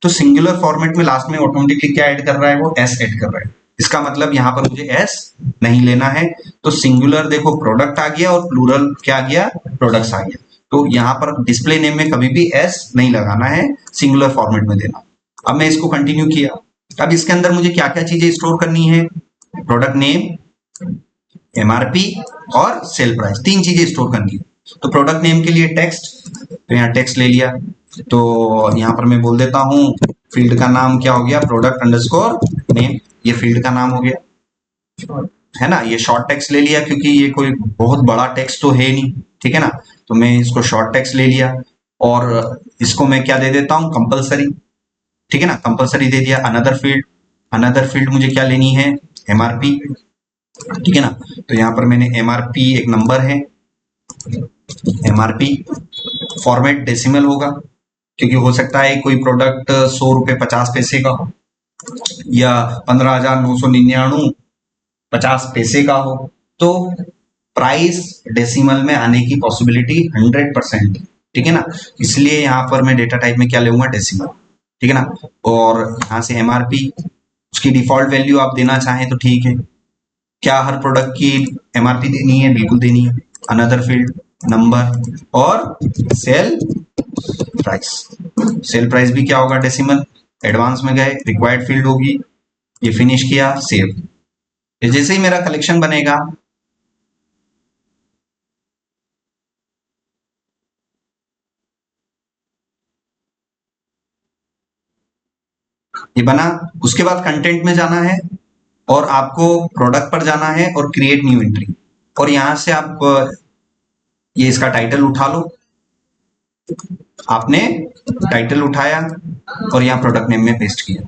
तो सिंगुलर फॉर्मेट में लास्ट में ऑटोमेटिकली क्या ऐड कर रहा है, वो एस ऐड कर रहा है। इसका मतलब यहाँ पर मुझे एस नहीं लेना है। तो सिंगुलर देखो प्रोडक्ट आ गया और प्लूरल क्या आ गया, प्रोडक्ट्स आ गया। तो यहाँ पर डिस्प्ले नेम में कभी भी एस नहीं लगाना है, सिंगुलर फॉर्मेट में देना। अब मैं इसको कंटिन्यू किया। अब इसके अंदर मुझे क्या क्या चीजें स्टोर करनी है, प्रोडक्ट नेम, एमआरपी और सेल प्राइस, 3 चीजें स्टोर करनी है। तो प्रोडक्ट नेम के लिए टेक्स्ट, तो यहाँ टेक्स्ट ले लिया। तो यहाँ पर मैं बोल देता हूँ, फील्ड का नाम क्या हो गया, प्रोडक्ट अंडरस्कोर नेम, ये फील्ड का नाम हो गया, है ना। ये शॉर्ट टेक्स्ट ले लिया क्योंकि ये कोई बहुत बड़ा टेक्स्ट तो है नहीं, ठीक है ना। तो मैं इसको शॉर्ट टेक्स्ट ले लिया और इसको मैं क्या दे देता हूँ, कंपलसरी, ठीक है ना, कंपलसरी दे दिया। अनदर फील्ड मुझे क्या लेनी है, एमआरपी, ठीक है ना। तो यहाँ पर मैंने एमआरपी, एक नंबर है एमआरपी, फॉर्मेट डेसिमल होगा, क्योंकि हो सकता है कोई प्रोडक्ट 100 रुपये 50 पैसे का हो, या 15,999 50 पैसे का हो। तो प्राइस डेसिमल में आने की पॉसिबिलिटी 100%, ठीक है ना। इसलिए यहाँ पर मैं डेटा टाइप में क्या लूंगा, डेसिमल, ठीक है ना। और यहाँ से एमआरपी, उसकी डिफॉल्ट वैल्यू आप देना चाहें तो ठीक है। क्या हर प्रोडक्ट की एमआरपी देनी है, बिल्कुल देनी है। अनदर फील्ड नंबर और सेल प्राइस, सेल प्राइस भी क्या होगा, डेसिमल। एडवांस में गए, रिक्वायर्ड फील्ड होगी, ये फिनिश किया, सेव। जैसे ही मेरा कलेक्शन बनेगा, ये बना, उसके बाद कंटेंट में जाना है और आपको प्रोडक्ट पर जाना है और क्रिएट न्यू एंट्री, और यहां से आप ये इसका टाइटल उठा लो। आपने टाइटल उठाया और यहाँ प्रोडक्ट नेम में पेस्ट किया।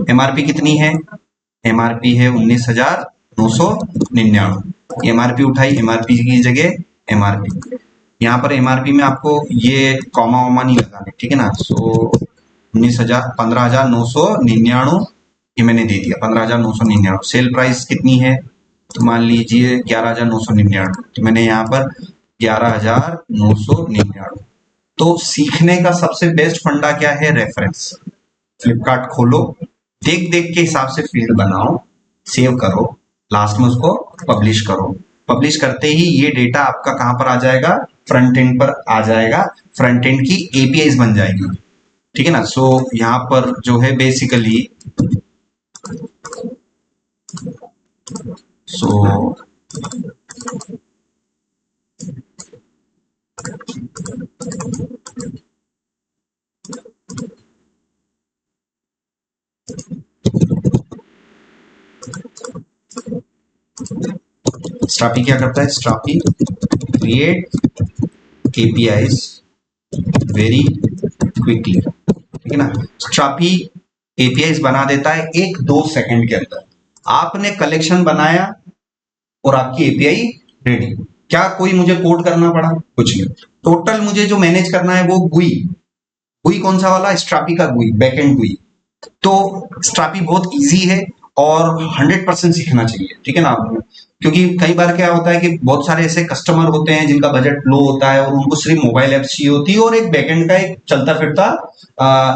एमआरपी कितनी है, एमआरपी है 19,999। एमआरपी उठाई, एमआरपी की जगह एमआरपी, यहाँ पर एमआरपी में आपको ये कॉमा वॉमा नहीं लगाने, ठीक है ना। सो 15,999 ये मैंने दे दिया, 15,999। सेल प्राइस कितनी है, तो मान लीजिए 11,999, तो मैंने यहाँ पर 11,999। तो सीखने का सबसे बेस्ट फंडा क्या है, रेफरेंस। फ्लिपकार्ट खोलो, देख देख के हिसाब से फील्ड बनाओ, सेव करो, लास्ट में उसको पब्लिश करो। पब्लिश करते ही ये डेटा आपका कहां पर आ जाएगा, फ्रंट एंड पर आ जाएगा, फ्रंट एंड की एपीआईज बन जाएगी, ठीक है ना। सो यहाँ पर जो है बेसिकली स्ट्रापी क्या करता है, स्ट्रापी क्रिएट एपीआईज वेरी क्विकली, ठीक है ना। स्ट्रापी एपीआईज बना देता है 1-2 सेकंड के अंदर। आपने कलेक्शन बनाया और आपकी एपीआई रेडी। क्या कोई मुझे कोड करना पड़ा? कुछ नहीं। टोटल मुझे जो मैनेज करना है वो गुई, गुई कौन सा वाला, स्ट्रापी का गुई, बैकएंड गुई। तो स्ट्रापी बहुत इजी है और 100% सीखना चाहिए, ठीक है ना। क्योंकि कई बार क्या होता है कि बहुत सारे ऐसे कस्टमर होते हैं जिनका बजट लो होता है और उनको सिर्फ मोबाइल ऐप्स चाहिए होती है और एक बैकएंड का एक चलता फिरता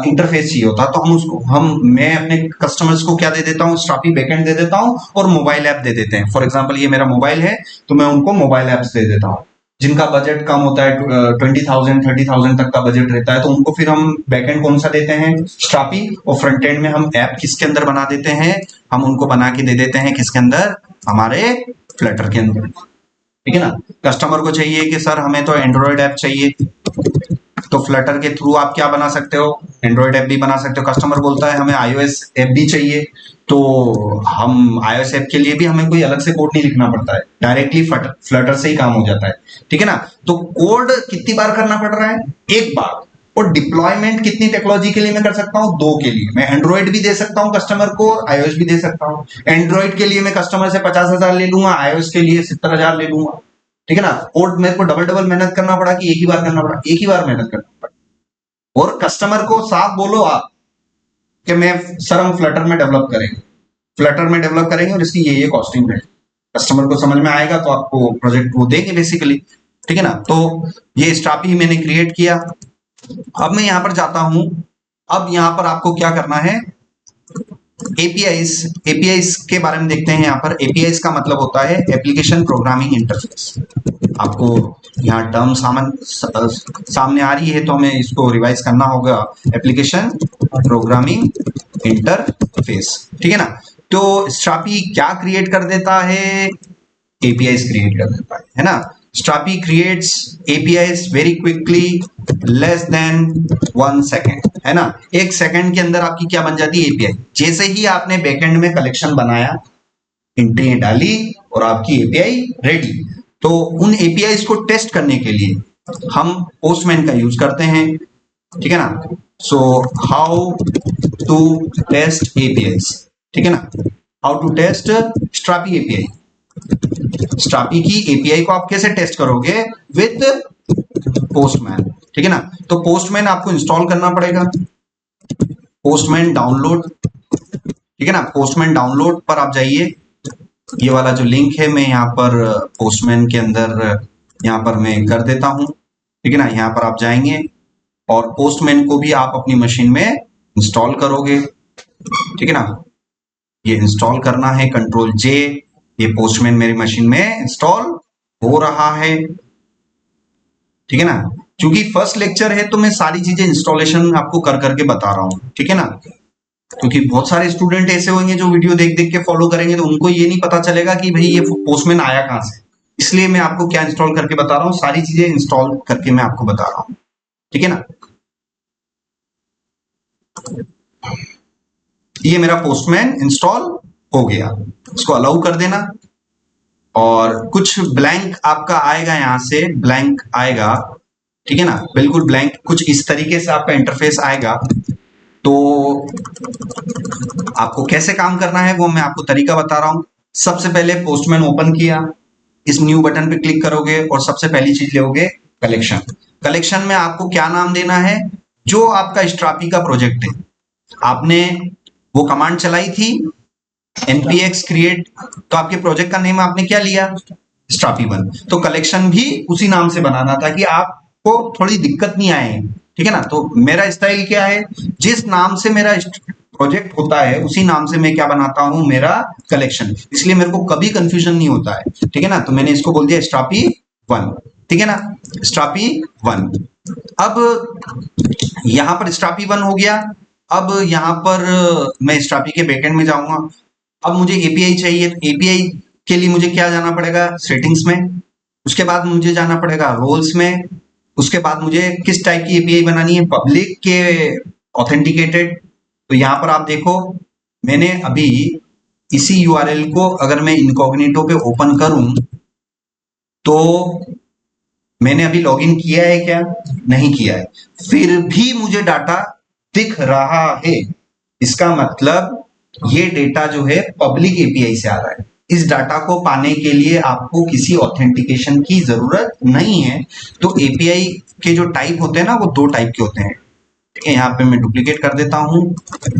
इंटरफेस चाहिए होता है। तो मैं अपने कस्टमर्स को क्या दे देता हूँ, स्ट्रापी बैकएंड दे देता हूँ और मोबाइल ऐप दे देते हैं। फॉर एग्जांपल ये मेरा मोबाइल है तो मैं उनको मोबाइल ऐप्स दे देता हूँ। जिनका बजट कम होता है 20,000 30,000 तक का बजट रहता है तो उनको फिर हम बैकएंड कौन सा देते हैं, स्ट्रापी। और फ्रंट एंड में हम ऐप किसके अंदर बना देते हैं, हम उनको बना के दे देते हैं किसके अंदर, हमारे फ्लटर के अंदर, ठीक है ना। कस्टमर को चाहिए कि सर हमें तो एंड्रॉयड ऐप चाहिए, तो फ्लटर के थ्रू आप क्या बना सकते हो, एंड्रॉयड ऐप भी बना सकते हो। कस्टमर बोलता है हमें आईओएस ऐप भी चाहिए, तो हम आईओएस ऐप के लिए भी हमें कोई अलग से कोड नहीं लिखना पड़ता है, डायरेक्टली फ्लटर से ही काम हो जाता है, ठीक है ना। तो कोड कितनी बार करना पड़ रहा है, एक बार। और डिप्लॉयमेंट कितनी टेक्नोलॉजी के लिए मैं कर सकता हूँ, 2 के लिए। मैं एंड्रॉइड भी दे सकता हूँ कस्टमर को, आईओएस भी दे सकता हूँ। एंड्रॉइड के लिए मैं कस्टमर से 50,000 ले लूंगा, आईओएस के लिए 70,000 ले लूंगा, ठीक है ना। और मेरे को डबल डबल मेहनत करना पड़ा कि एक ही बार करना पड़ा, एक ही बार मेहनत करना पड़ा। और कस्टमर को साफ बोलो आप कि मैं सर हम फ्लटर में डेवलप करेंगे, फ्लटर में डेवलप करेंगे और इसकी ये कॉस्टिंग है, कस्टमर को समझ में आएगा तो आपको प्रोजेक्ट वो देंगे बेसिकली, ठीक है ना। तो ये स्ट्रापी मैंने क्रिएट किया। अब मैं यहां पर जाता हूं। अब यहां पर आपको क्या करना है, एपीआईज के बारे में देखते हैं। यहाँ पर एपीआईज का मतलब होता है एप्लीकेशन प्रोग्रामिंग इंटरफेस। आपको यहाँ टर्म सामने आ रही है तो हमें इसको रिवाइज करना होगा, एप्लीकेशन प्रोग्रामिंग इंटरफेस, ठीक है ना। तो स्ट्रापी क्या क्रिएट कर देता है, एपीआईज क्रिएट कर देता है ना। Strapi creates APIs very quickly, less than 1 second, है ना। 1 सेकेंड के अंदर आपकी क्या बन जाती है, एपीआई। जैसे ही आपने बैकएंड में कलेक्शन बनाया, एंट्री डाली और आपकी एपीआई रेडी। तो उन एपीआईज को टेस्ट करने के लिए हम पोस्टमैन का यूज करते हैं, ठीक है ना। So how to test APIs, ठीक है ना। How to test Strapi API. Strapi की एपीआई को आप कैसे टेस्ट करोगे, विद पोस्टमैन, ठीक है ना। तो पोस्टमैन आपको इंस्टॉल करना पड़ेगा, पोस्टमैन डाउनलोड, ठीक है ना। पोस्टमैन डाउनलोड पर आप जाइए, ये वाला जो लिंक है मैं यहाँ पर पोस्टमैन के अंदर यहाँ पर मैं कर देता हूँ, ठीक है ना। यहाँ पर आप जाएंगे और पोस्टमैन को भी आप अपनी मशीन में इंस्टॉल करोगे, ठीक है ना। ये इंस्टॉल करना है, कंट्रोल जे। ये पोस्टमैन मेरी मशीन में इंस्टॉल हो रहा है, ठीक है ना। क्योंकि फर्स्ट लेक्चर है तो मैं सारी चीजें इंस्टॉलेशन आपको कर करके बता रहा हूँ, ठीक है ना। क्योंकि बहुत सारे स्टूडेंट ऐसे होंगे जो वीडियो देख देख के फॉलो करेंगे तो उनको ये नहीं पता चलेगा कि भाई ये पोस्टमैन आया कहाँ से। इसलिए मैं आपको क्या इंस्टॉल करके बता रहा हूँ, सारी चीजें इंस्टॉल करके मैं आपको बता रहा हूँ, ठीक है ना। ये मेरा पोस्टमैन इंस्टॉल हो गया, इसको अलाउ कर देना। और कुछ ब्लैंक आपका आएगा, यहां से ब्लैंक आएगा, ठीक है ना। बिल्कुल ब्लैंक कुछ इस तरीके से आपका इंटरफेस आएगा। तो आपको कैसे काम करना है वो मैं आपको तरीका बता रहा हूं। सबसे पहले पोस्टमैन ओपन किया, इस न्यू बटन पे क्लिक करोगे और सबसे पहली चीज लोगे कलेक्शन। कलेक्शन में आपको क्या नाम देना है, जो आपका स्ट्रापी का प्रोजेक्ट है। आपने वो कमांड चलाई थी npx create, तो आपके प्रोजेक्ट का नेम आपने क्या लिया, स्ट्रापी 1। तो कलेक्शन भी उसी नाम से बनाना था कि आपको थोड़ी दिक्कत नहीं आए, ठीक है ना। तो मेरा स्टाइल क्या है, जिस नाम से मेरा प्रोजेक्ट होता है उसी नाम से मैं क्या बनाता हूं, मेरा कलेक्शन। इसलिए मेरे को कभी कंफ्यूजन नहीं होता है, ठीक है ना। तो मैंने इसको बोल दिया स्ट्रापी 1, ठीक है ना, स्ट्रापी 1। अब यहां पर स्ट्रापी 1 हो गया। अब यहां पर मैं स्ट्रापी के बैकएंड में जाऊंगा। अब मुझे एपीआई चाहिए, तो एपीआई के लिए मुझे क्या जाना पड़ेगा, सेटिंग्स में। उसके बाद मुझे जाना पड़ेगा रोल्स में। उसके बाद मुझे किस टाइप की एपीआई बनानी है, पब्लिक के ऑथेंटिकेटेड। तो यहां पर आप देखो, मैंने अभी इसी यूआरएल को अगर मैं इनकॉग्निटो पे ओपन करूं तो मैंने अभी लॉगिन किया है क्या, नहीं किया है, फिर भी मुझे डाटा दिख रहा है। इसका मतलब ये डेटा जो है पब्लिक एपीआई से आ रहा है। इस डाटा को पाने के लिए आपको किसी ऑथेंटिकेशन की जरूरत नहीं है। तो एपीआई के जो टाइप होते हैं ना, वो दो टाइप के होते हैं। ठीक है, यहाँ पे मैं डुप्लीकेट कर देता हूं।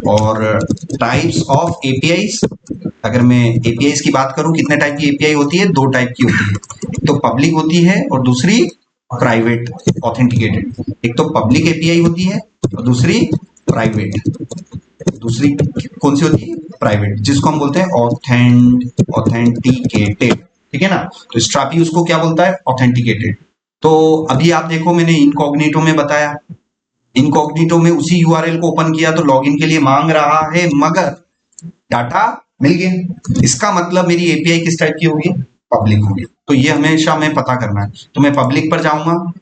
और टाइप्स ऑफ एपीआईज, अगर मैं एपीआईज की बात करूं, कितने टाइप की एपीआई होती है, दो टाइप की होती है। एक तो पब्लिक होती है और दूसरी प्राइवेट ऑथेंटिकेटेड। एक तो पब्लिक एपीआई होती है और दूसरी प्राइवेट। दूसरी कौन सी होती है, प्राइवेट, जिसको हम बोलते हैं ऑथेंटिकेटेड। ठीक है ना, तो स्ट्रापी उसको क्या बोलता है, ऑथेंटिकेटेड। तो अभी आप देखो, मैंने इनकॉग्निटो में बताया, इनकॉग्निटो में उसी यूआरएल को ओपन किया तो लॉगिन के लिए मांग रहा है, मगर डाटा मिल गया। इसका मतलब मेरी एपीआई किस टाइप की होगी, पब्लिक होगी। तो ये हमेशा हमें पता करना है। तो मैं पब्लिक पर जाऊंगा।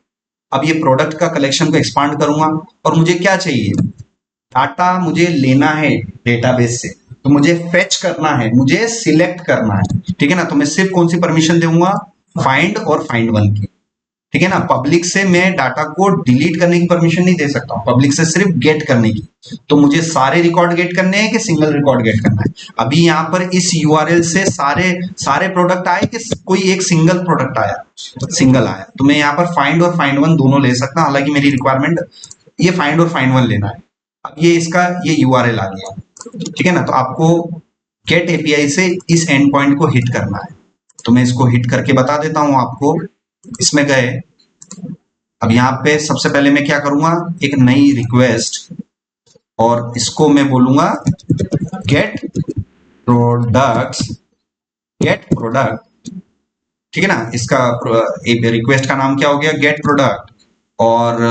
अब ये प्रोडक्ट का कलेक्शन को एक्सपांड करूंगा और मुझे क्या चाहिए, डाटा मुझे लेना है डेटाबेस से। तो मुझे फेच करना है, मुझे सिलेक्ट करना है। ठीक है ना, तो मैं सिर्फ कौन सी परमिशन दूंगा, फाइंड और फाइंड वन की। ठीक है ना, पब्लिक से मैं डाटा को डिलीट करने की परमिशन नहीं दे सकता हूँ, पब्लिक से सिर्फ गेट करने की। तो मुझे सारे रिकॉर्ड गेट करने हैं कि सिंगल रिकॉर्ड गेट करना है। अभी यहाँ पर इस यूआरएल से सारे सारे प्रोडक्ट आए कि कोई एक सिंगल प्रोडक्ट आया, सिंगल आया, तो मैं यहाँ पर फाइंड और फाइंड वन दोनों ले सकता हूँ। हालांकि मेरी रिक्वायरमेंट ये फाइंड और फाइंड वन लेना है। अब ये इसका ये यूआरएल आ गया। ठीक है ना, तो आपको गेट एपीआई से इस एंड पॉइंट को हिट करना है। तो मैं इसको हिट करके बता देता हूं आपको। इसमें गए, अब यहाँ पे सबसे पहले मैं क्या करूंगा, एक नई रिक्वेस्ट, और इसको मैं बोलूंगा गेट प्रोडक्ट्स, गेट प्रोडक्ट। ठीक है ना, इसका रिक्वेस्ट का नाम क्या हो गया, गेट प्रोडक्ट। और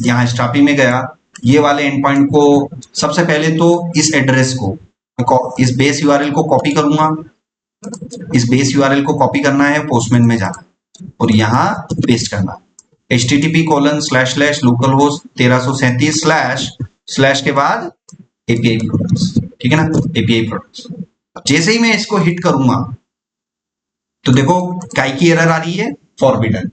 यहाँ स्टापी में गया, ये वाले एंड पॉइंट को सबसे पहले तो इस एड्रेस को, इस बेस यूआरएल को कॉपी करूंगा। इस बेस यूआरएल को कॉपी करना है, पोस्टमैन में जाना और यहाँ पेस्ट करना, http://localhost 1337/ के बाद एपीआई प्रोडक्ट्स। ठीक है ना, एपीआई प्रोडक्ट्स। जैसे ही मैं इसको हिट करूंगा तो देखो काय की एरर आ रही है, फॉरबिडन।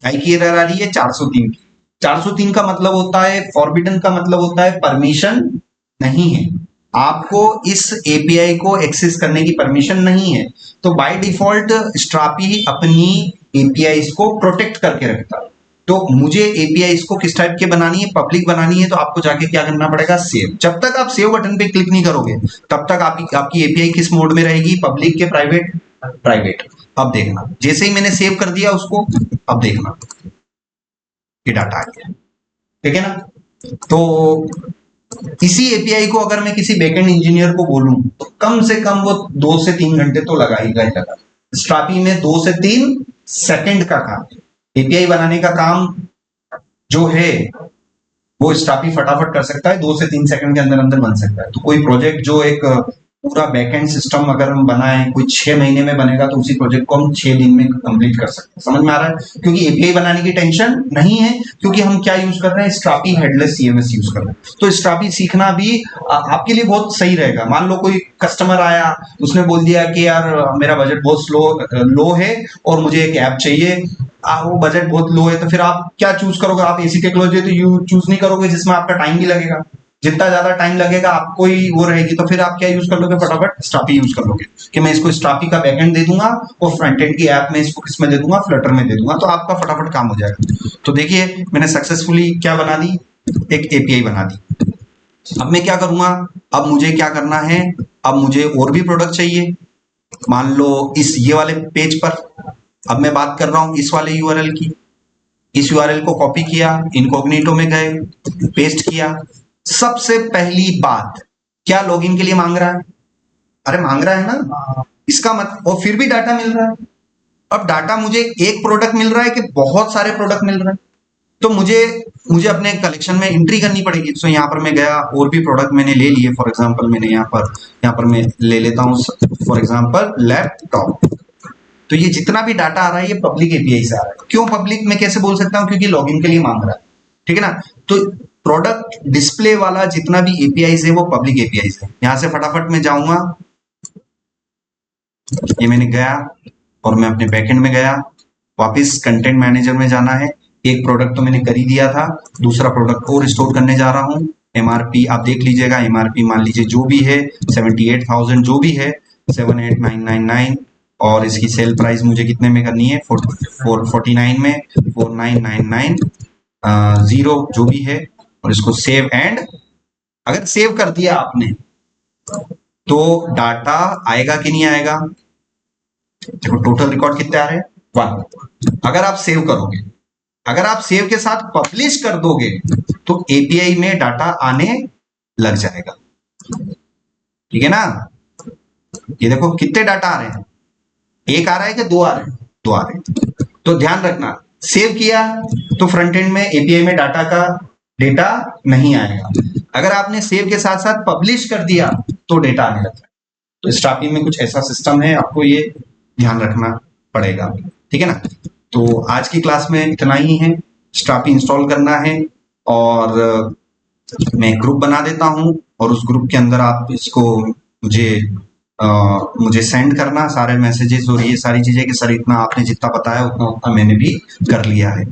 काय की एरर आ रही है 403 की। 403 का मतलब होता है, फॉरबिडन का मतलब होता है परमिशन नहीं है, आपको इस एपीआई को एक्सेस करने की परमिशन नहीं है। तो बाय डिफॉल्ट स्ट्रापी अपनी एपीआई को प्रोटेक्ट करके रखता है। तो मुझे एपीआई को किस टाइप के बनानी है, पब्लिक बनानी है। तो आपको जाके क्या करना पड़ेगा, सेव। जब तक आप सेव बटन पे क्लिक नहीं करोगे तब तक आपकी एपीआई किस मोड में रहेगी, पब्लिक के प्राइवेट, प्राइवेट। अब देखना, जैसे ही मैंने सेव कर दिया उसको, अब देखना ये डाटा आ गया। ठीक है ना, तो इसी एपीआई को अगर मैं किसी बैकएंड इंजीनियर को बोलूं तो कम से कम वो 2 से 3 घंटे तो लगाएगा ही लगा। स्ट्रापी में 2 से 3 सेकंड का काम, एपीआई बनाने का काम जो है वो स्ट्रापी फटाफट कर सकता है, 2 से 3 सेकंड के अंदर अंदर बन सकता है। तो कोई प्रोजेक्ट जो एक पूरा बैकएंड सिस्टम अगर हम बनाए, कोई 6 महीने में बनेगा, तो उसी प्रोजेक्ट को हम 6 दिन में कंप्लीट कर सकते हैं। समझ में आ रहा है, क्योंकि एपीआई बनाने की टेंशन नहीं है, क्योंकि हम क्या यूज कर रहे हैं, स्ट्रापी हेडलेस सीएमएस यूज कर रहे हैं। तो स्ट्रापी सीखना भी आपके लिए बहुत सही रहेगा। मान लो कोई कस्टमर आया, उसने बोल दिया कि यार मेरा बजट बहुत लो है और मुझे एक ऐप चाहिए, वो बजट बहुत लो है, तो फिर आप क्या चूज करोगे, आप एसी टेक्नोलॉजी तो यू चूज नहीं करोगे जिसमें आपका टाइम भी लगेगा। जितना ज्यादा टाइम लगेगा आपको ही वो रहेगी, तो फिर आप क्या यूज कर लोगे, फटाफट स्ट्रापी यूज कर लोगे कि मैं इसको स्ट्रापी का बैकएंड दे दूंगा और फ्रंट एंड की ऐप में इसको किसमें दे दूंगा, फ्लटर में दे दूंगा, तो आपका फटाफट काम हो जाएगा। तो देखिए मैंने सक्सेसफुली क्या बना दी, एक एपीआई बना दी। अब मैं क्या करूंगा, अब मुझे क्या करना है, अब मुझे और भी प्रोडक्ट चाहिए। मान लो इस ये वाले पेज पर, अब मैं बात कर रहा हूं इस वाले यूआरएल की। इस यूआरएल को कॉपी किया, इनकॉग्निटो में गए, पेस्ट किया। सबसे पहली बात, क्या लॉगिन के लिए मांग रहा है, अरे मांग रहा है ना, इसका मतलब, और फिर भी डाटा मिल रहा है। अब डाटा मुझे एक प्रोडक्ट मिल रहा है कि बहुत सारे प्रोडक्ट मिल रहे हैं, तो मुझे मुझे अपने कलेक्शन में एंट्री करनी पड़ेगी। तो यहाँ पर मैं गया और भी प्रोडक्ट मैंने ले लिए। फॉर एग्जांपल मैंने यहाँ पर मैं ले लेता हूँ फॉर एग्जांपल लैपटॉप। तो ये जितना भी डाटा आ रहा है ये पब्लिक एपीआई से आ रहा है। क्यों पब्लिक मैं कैसे बोल सकता हूँ, क्योंकि लॉगिन के लिए मांग रहा है, ठीक है ना। तो प्रोडक्ट डिस्प्ले वाला जितना भी एपीआई है वो पब्लिक एपीआई है। यहां से फटाफट मैं जाऊंगा, ये मैंने गया और मैं अपने बैकएंड में गया, वापस कंटेंट मैनेजर में जाना है। एक प्रोडक्ट तो मैंने कर ही दिया था, दूसरा प्रोडक्ट और स्टोर करने जा रहा हूँ। एमआरपी आप देख लीजिएगा, एमआरपी मान लीजिए जो भी है 78,000 जो भी है 78999, और इसकी सेल प्राइस मुझे कितने में करनी है 449 में 4999 जीरो जो भी है, और इसको सेव एंड अगर सेव कर दिया आपने तो डाटा आएगा कि नहीं आएगा। देखो टोटल रिकॉर्ड कितने आ रहे हैं 1। अगर आप सेव करोगे, अगर आप सेव के साथ पब्लिश कर दोगे तो एपीआई में डाटा आने लग जाएगा, ठीक है ना। ये देखो कितने डाटा आ रहे हैं, एक आ रहा है कि दो आ रहे हैं, दो आ रहे हैं। तो ध्यान रखना, सेव किया तो फ्रंट एंड में एपीआई में डाटा का डेटा नहीं आएगा। अगर आपने सेव के साथ साथ पब्लिश कर दिया तो डेटा आने लगता है। तो स्ट्रापी में कुछ ऐसा सिस्टम है, आपको ये ध्यान रखना पड़ेगा, ठीक है ना। तो आज की क्लास में इतना ही है। स्ट्रापी इंस्टॉल करना है और मैं ग्रुप बना देता हूं और उस ग्रुप के अंदर आप इसको मुझे सेंड करना सारे मैसेजेस और ये सारी चीजें कि सर इतना आपने जितना बताया उतना उतना मैंने भी कर लिया है।